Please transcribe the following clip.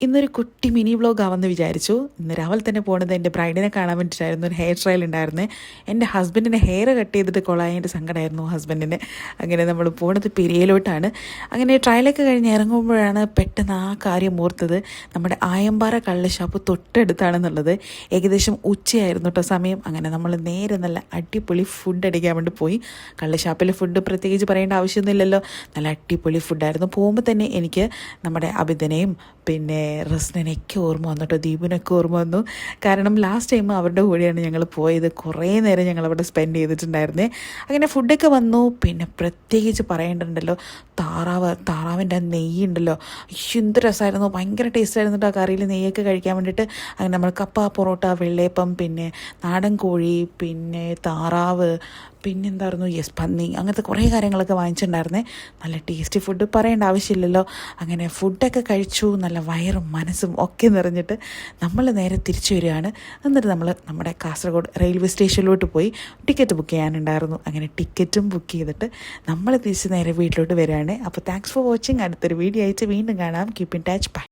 ഇന്നൊരു കുട്ടി മിനി വ്ലോഗാവെന്ന് വിചാരിച്ചു. ഇന്ന് രാവിലെ തന്നെ പോണത് എൻ്റെ ബ്രൈഡിനെ കാണാൻ വേണ്ടിയിട്ടായിരുന്നു. ഒരു ഹെയർ ട്രയൽ ഉണ്ടായിരുന്നേ. എൻ്റെ ഹസ്ബൻഡിൻ്റെ ഹെയർ കട്ട് ചെയ്തിട്ട് കൊളായതിൻ്റെ സങ്കടമായിരുന്നു ഹസ്ബൻഡിന്. അങ്ങനെ നമ്മൾ പോണത് പെരിയയിലോട്ടാണ്. അങ്ങനെ ട്രയലൊക്കെ കഴിഞ്ഞ് ഇറങ്ങുമ്പോഴാണ് പെട്ടെന്ന് ആ കാര്യം ഓർത്തത്. നമ്മുടെ ആയമ്പാറ കള്ള് തൊട്ടടുത്താണെന്നുള്ളത്. ഏകദേശം ഉച്ചയായിരുന്നു കേട്ടോ സമയം. അങ്ങനെ നമ്മൾ നേരെ നല്ല അടിപൊളി ഫുഡ് അടിക്കാൻ വേണ്ടി പോയി. കള്ള് ഫുഡ് പ്രത്യേകിച്ച് പറയേണ്ട ആവശ്യമൊന്നുമില്ലല്ലോ. നല്ല അടിപൊളി ഫുഡായിരുന്നു. പോകുമ്പോൾ തന്നെ എനിക്ക് നമ്മുടെ അഭിതനെയും പിന്നെ റസ്നനൊക്കെ ഓർമ്മ വന്നു കേട്ടോ. ദീപിനൊക്കെ ഓർമ്മ വന്നു. കാരണം ലാസ്റ്റ് ടൈം അവരുടെ കൂടെയാണ് ഞങ്ങൾ പോയത്. കുറേ നേരം ഞങ്ങൾ അവിടെ സ്പെൻഡ് ചെയ്തിട്ടുണ്ടായിരുന്നേ. അങ്ങനെ ഫുഡൊക്കെ വന്നു. പിന്നെ പ്രത്യേകിച്ച് പറയേണ്ടതുണ്ടല്ലോ, താറാവിൻ്റെ ആ നെയ്യുണ്ടല്ലോ, എന്ത് രസമായിരുന്നു. ഭയങ്കര ടേസ്റ്റ് ആയിരുന്നു കേട്ടോ ആ കറിയിൽ നെയ്യൊക്കെ കഴിക്കാൻ വേണ്ടിയിട്ട്. അങ്ങനെ നമ്മൾ കപ്പ, പൊറോട്ട, വെള്ളയപ്പം, പിന്നെ നാടൻ കോഴി, പിന്നെ താറാവ്, പിന്നെന്തായിരുന്നു, പന്നി, അങ്ങനത്തെ കുറേ കാര്യങ്ങളൊക്കെ വാങ്ങിച്ചിട്ടുണ്ടായിരുന്നേ. നല്ല ടേസ്റ്റി ഫുഡ്, പറയേണ്ട ആവശ്യമില്ലല്ലോ. അങ്ങനെ ഫുഡൊക്കെ കഴിച്ചു. നല്ല വയറും മനസ്സും ഒക്കെ നിറഞ്ഞിട്ട് നമ്മൾ നേരെ തിരിച്ചു വരികയാണ്. എന്നിട്ട് നമ്മൾ നമ്മുടെ കാസർഗോഡ് റെയിൽവേ സ്റ്റേഷനിലോട്ട് പോയി ടിക്കറ്റ് ബുക്ക് ചെയ്യാനുണ്ടായിരുന്നു. അങ്ങനെ ടിക്കറ്റും ബുക്ക് ചെയ്തിട്ട് നമ്മൾ തിരിച്ച് നേരെ വീട്ടിലോട്ട് വരികയാണ്. അപ്പോൾ താങ്ക്സ് ഫോർ വാച്ചിങ്. അടുത്തൊരു വീഡിയോ ആയിട്ട് വീണ്ടും കാണാം. Keep in touch. ബൈ.